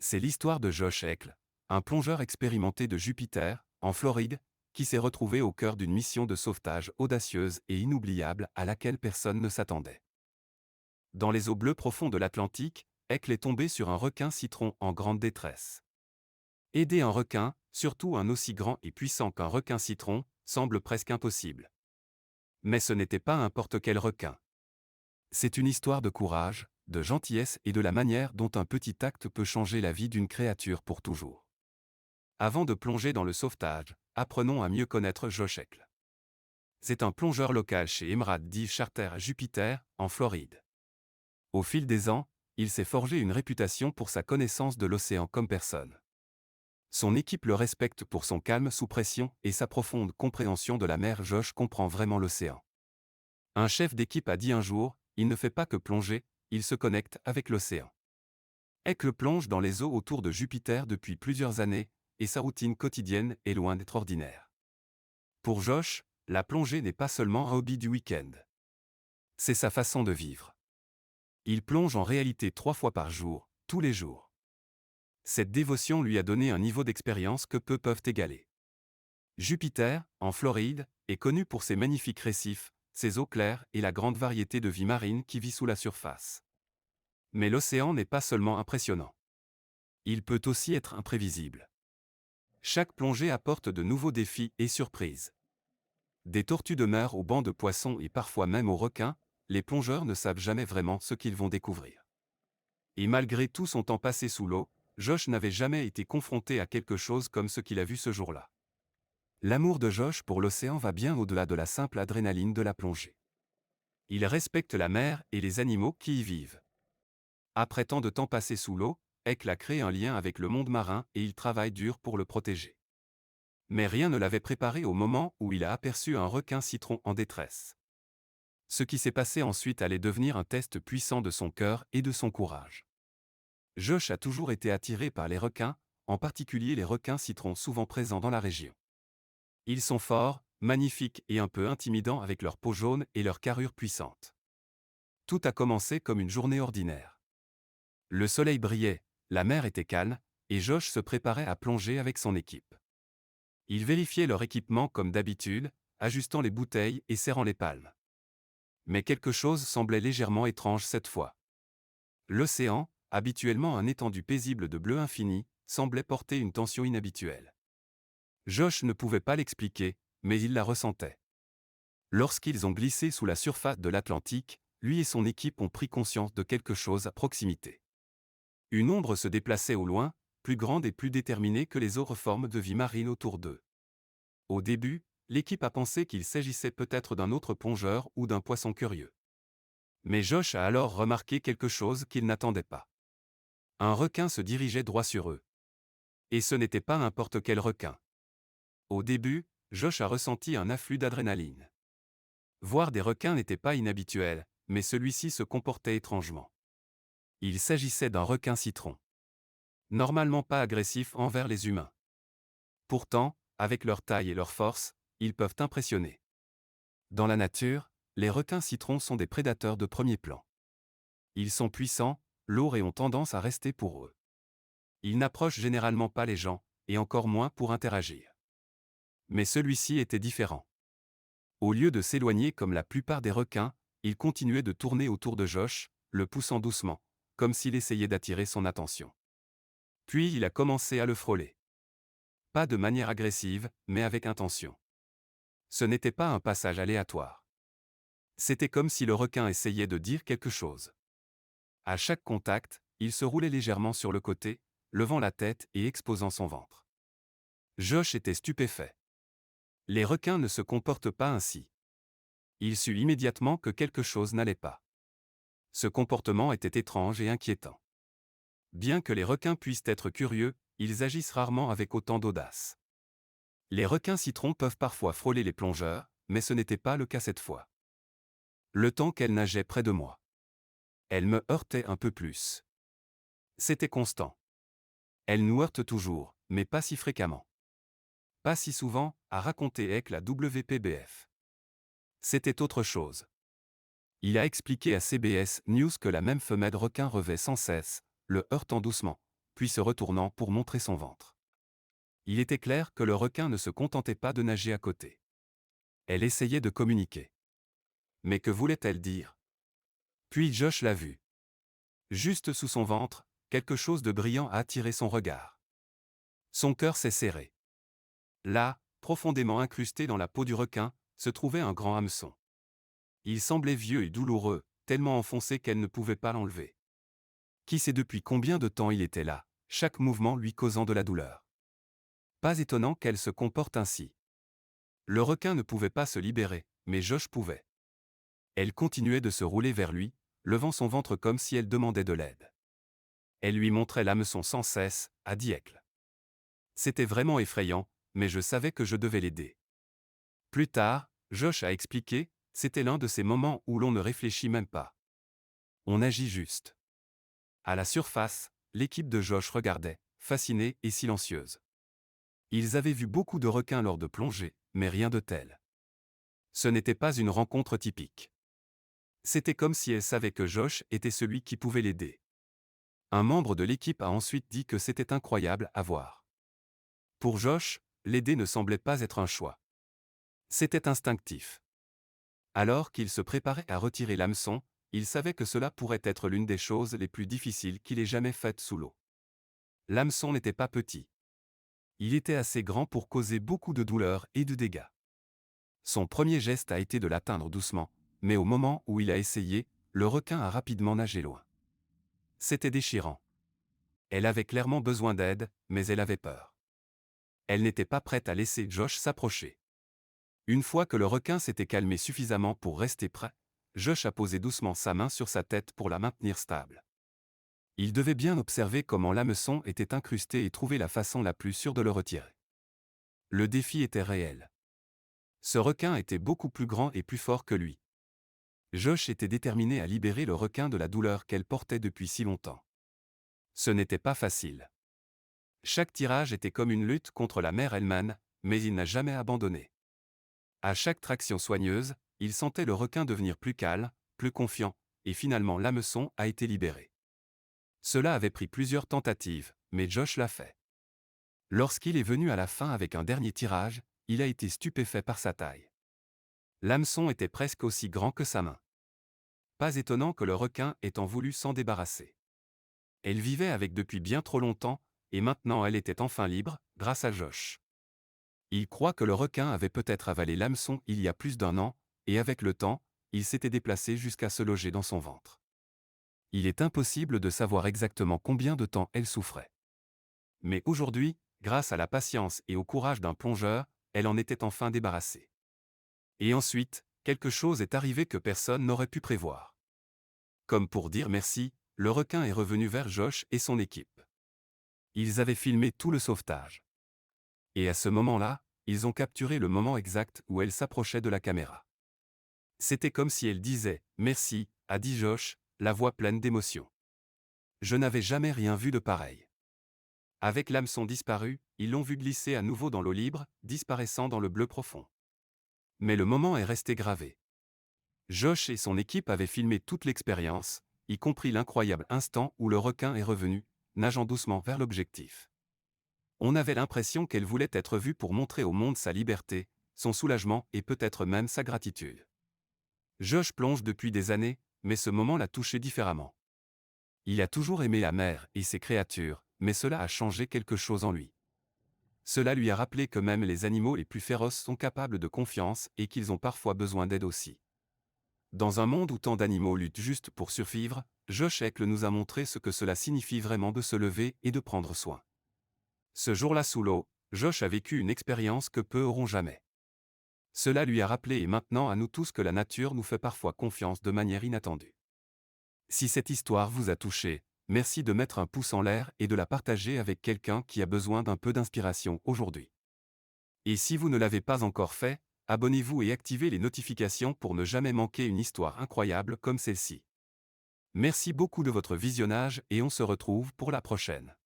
C'est l'histoire de Josh Heckle, un plongeur expérimenté de Jupiter, en Floride, qui s'est retrouvé au cœur d'une mission de sauvetage audacieuse et inoubliable à laquelle personne ne s'attendait. Dans les eaux bleues profondes de l'Atlantique, Heckle est tombé sur un requin citron en grande détresse. Aider un requin, surtout un aussi grand et puissant qu'un requin citron, semble presque impossible. Mais ce n'était pas n'importe quel requin. C'est une histoire de courage, de gentillesse et de la manière dont un petit acte peut changer la vie d'une créature pour toujours. Avant de plonger dans le sauvetage, apprenons à mieux connaître Josh Heckle. C'est un plongeur local chez Emerald Dive Charter à Jupiter, en Floride. Au fil des ans, il s'est forgé une réputation pour sa connaissance de l'océan comme personne. Son équipe le respecte pour son calme sous pression et sa profonde compréhension de la mer. Josh comprend vraiment l'océan. Un chef d'équipe a dit un jour, il ne fait pas que plonger, il se connecte avec l'océan. Heckle plonge dans les eaux autour de Jupiter depuis plusieurs années, et sa routine quotidienne est loin d'être ordinaire. Pour Josh, la plongée n'est pas seulement un hobby du week-end. C'est sa façon de vivre. Il plonge en réalité 3 fois par jour, tous les jours. Cette dévotion lui a donné un niveau d'expérience que peu peuvent égaler. Jupiter, en Floride, est connu pour ses magnifiques récifs, ses eaux claires et la grande variété de vie marine qui vit sous la surface. Mais l'océan n'est pas seulement impressionnant. Il peut aussi être imprévisible. Chaque plongée apporte de nouveaux défis et surprises. Des tortues de mer aux bancs de poissons et parfois même aux requins, les plongeurs ne savent jamais vraiment ce qu'ils vont découvrir. Et malgré tout son temps passé sous l'eau, Josh n'avait jamais été confronté à quelque chose comme ce qu'il a vu ce jour-là. L'amour de Josh pour l'océan va bien au-delà de la simple adrénaline de la plongée. Il respecte la mer et les animaux qui y vivent. Après tant de temps passé sous l'eau, Heckle a créé un lien avec le monde marin et il travaille dur pour le protéger. Mais rien ne l'avait préparé au moment où il a aperçu un requin citron en détresse. Ce qui s'est passé ensuite allait devenir un test puissant de son cœur et de son courage. Josh a toujours été attiré par les requins, en particulier les requins citrons souvent présents dans la région. Ils sont forts, magnifiques et un peu intimidants avec leur peau jaune et leur carrure puissante. Tout a commencé comme une journée ordinaire. Le soleil brillait, la mer était calme, et Josh se préparait à plonger avec son équipe. Ils vérifiaient leur équipement comme d'habitude, ajustant les bouteilles et serrant les palmes. Mais quelque chose semblait légèrement étrange cette fois. L'océan, habituellement un étendue paisible de bleu infini, semblait porter une tension inhabituelle. Josh ne pouvait pas l'expliquer, mais il la ressentait. Lorsqu'ils ont glissé sous la surface de l'Atlantique, lui et son équipe ont pris conscience de quelque chose à proximité. Une ombre se déplaçait au loin, plus grande et plus déterminée que les autres formes de vie marine autour d'eux. Au début, l'équipe a pensé qu'il s'agissait peut-être d'un autre plongeur ou d'un poisson curieux. Mais Josh a alors remarqué quelque chose qu'il n'attendait pas. Un requin se dirigeait droit sur eux. Et ce n'était pas n'importe quel requin. Au début, Josh a ressenti un afflux d'adrénaline. Voir des requins n'était pas inhabituel, mais celui-ci se comportait étrangement. Il s'agissait d'un requin citron. Normalement pas agressif envers les humains. Pourtant, avec leur taille et leur force, ils peuvent impressionner. Dans la nature, les requins citrons sont des prédateurs de premier plan. Ils sont puissants, lourds et ont tendance à rester pour eux. Ils n'approchent généralement pas les gens, et encore moins pour interagir. Mais celui-ci était différent. Au lieu de s'éloigner comme la plupart des requins, il continuait de tourner autour de Josh, le poussant doucement, comme s'il essayait d'attirer son attention. Puis il a commencé à le frôler. Pas de manière agressive, mais avec intention. Ce n'était pas un passage aléatoire. C'était comme si le requin essayait de dire quelque chose. À chaque contact, il se roulait légèrement sur le côté, levant la tête et exposant son ventre. Josh était stupéfait. Les requins ne se comportent pas ainsi. Il sut immédiatement que quelque chose n'allait pas. Ce comportement était étrange et inquiétant. Bien que les requins puissent être curieux, ils agissent rarement avec autant d'audace. Les requins citrons peuvent parfois frôler les plongeurs, mais ce n'était pas le cas cette fois. Le temps qu'elle nageait près de moi. Elle me heurtait un peu plus. C'était constant. Elle nous heurte toujours, mais pas si fréquemment. Pas si souvent, a raconté Heckle à WPBF. C'était autre chose. Il a expliqué à CBS News que la même femelle requin revêt sans cesse, le heurtant doucement, puis se retournant pour montrer son ventre. Il était clair que le requin ne se contentait pas de nager à côté. Elle essayait de communiquer. Mais que voulait-elle dire? Puis Josh l'a vue. Juste sous son ventre, quelque chose de brillant a attiré son regard. Son cœur s'est serré. Là, profondément incrusté dans la peau du requin, se trouvait un grand hameçon. Il semblait vieux et douloureux, tellement enfoncé qu'elle ne pouvait pas l'enlever. Qui sait depuis combien de temps il était là, chaque mouvement lui causant de la douleur. Pas étonnant qu'elle se comporte ainsi. Le requin ne pouvait pas se libérer, mais Josh pouvait. Elle continuait de se rouler vers lui, levant son ventre comme si elle demandait de l'aide. Elle lui montrait l'hameçon sans cesse, a dit Ekl. C'était vraiment effrayant, mais je savais que je devais l'aider. Plus tard, Josh a expliqué, c'était l'un de ces moments où l'on ne réfléchit même pas. On agit juste. À la surface, l'équipe de Josh regardait, fascinée et silencieuse. Ils avaient vu beaucoup de requins lors de plongées, mais rien de tel. Ce n'était pas une rencontre typique. C'était comme si elle savait que Josh était celui qui pouvait l'aider. Un membre de l'équipe a ensuite dit que c'était incroyable à voir. Pour Josh, l'aider ne semblait pas être un choix. C'était instinctif. Alors qu'il se préparait à retirer l'hameçon, il savait que cela pourrait être l'une des choses les plus difficiles qu'il ait jamais faites sous l'eau. L'hameçon n'était pas petit. Il était assez grand pour causer beaucoup de douleur et de dégâts. Son premier geste a été de l'atteindre doucement, mais au moment où il a essayé, le requin a rapidement nagé loin. C'était déchirant. Elle avait clairement besoin d'aide, mais elle avait peur. Elle n'était pas prête à laisser Josh s'approcher. Une fois que le requin s'était calmé suffisamment pour rester prêt, Josh a posé doucement sa main sur sa tête pour la maintenir stable. Il devait bien observer comment l'hameçon était incrusté et trouver la façon la plus sûre de le retirer. Le défi était réel. Ce requin était beaucoup plus grand et plus fort que lui. Josh était déterminé à libérer le requin de la douleur qu'elle portait depuis si longtemps. Ce n'était pas facile. Chaque tirage était comme une lutte contre la mère elle-même, mais il n'a jamais abandonné. À chaque traction soigneuse, il sentait le requin devenir plus calme, plus confiant, et finalement l'hameçon a été libéré. Cela avait pris plusieurs tentatives, mais Josh l'a fait. Lorsqu'il est venu à la fin avec un dernier tirage, il a été stupéfait par sa taille. L'hameçon était presque aussi grand que sa main. Pas étonnant que le requin ait en voulu s'en débarrasser. Elle vivait avec depuis bien trop longtemps, et maintenant elle était enfin libre, grâce à Josh. Il croit que le requin avait peut-être avalé l'hameçon il y a plus d'1 an, et avec le temps, il s'était déplacé jusqu'à se loger dans son ventre. Il est impossible de savoir exactement combien de temps elle souffrait. Mais aujourd'hui, grâce à la patience et au courage d'un plongeur, elle en était enfin débarrassée. Et ensuite, quelque chose est arrivé que personne n'aurait pu prévoir. Comme pour dire merci, le requin est revenu vers Josh et son équipe. Ils avaient filmé tout le sauvetage. Et à ce moment-là, ils ont capturé le moment exact où elle s'approchait de la caméra. C'était comme si elle disait « Merci », a dit Josh, la voix pleine d'émotion. Je n'avais jamais rien vu de pareil. Avec l'hameçon disparu, ils l'ont vu glisser à nouveau dans l'eau libre, disparaissant dans le bleu profond. Mais le moment est resté gravé. Josh et son équipe avaient filmé toute l'expérience, y compris l'incroyable instant où le requin est revenu, nageant doucement vers l'objectif. On avait l'impression qu'elle voulait être vue pour montrer au monde sa liberté, son soulagement et peut-être même sa gratitude. Josh plonge depuis des années, mais ce moment l'a touché différemment. Il a toujours aimé la mer et ses créatures, mais cela a changé quelque chose en lui. Cela lui a rappelé que même les animaux les plus féroces sont capables de confiance et qu'ils ont parfois besoin d'aide aussi. Dans un monde où tant d'animaux luttent juste pour survivre, Josh Ekl nous a montré ce que cela signifie vraiment de se lever et de prendre soin. Ce jour-là sous l'eau, Josh a vécu une expérience que peu auront jamais. Cela lui a rappelé et maintenant à nous tous que la nature nous fait parfois confiance de manière inattendue. Si cette histoire vous a touché, merci de mettre un pouce en l'air et de la partager avec quelqu'un qui a besoin d'un peu d'inspiration aujourd'hui. Et si vous ne l'avez pas encore fait, abonnez-vous et activez les notifications pour ne jamais manquer une histoire incroyable comme celle-ci. Merci beaucoup de votre visionnage et on se retrouve pour la prochaine.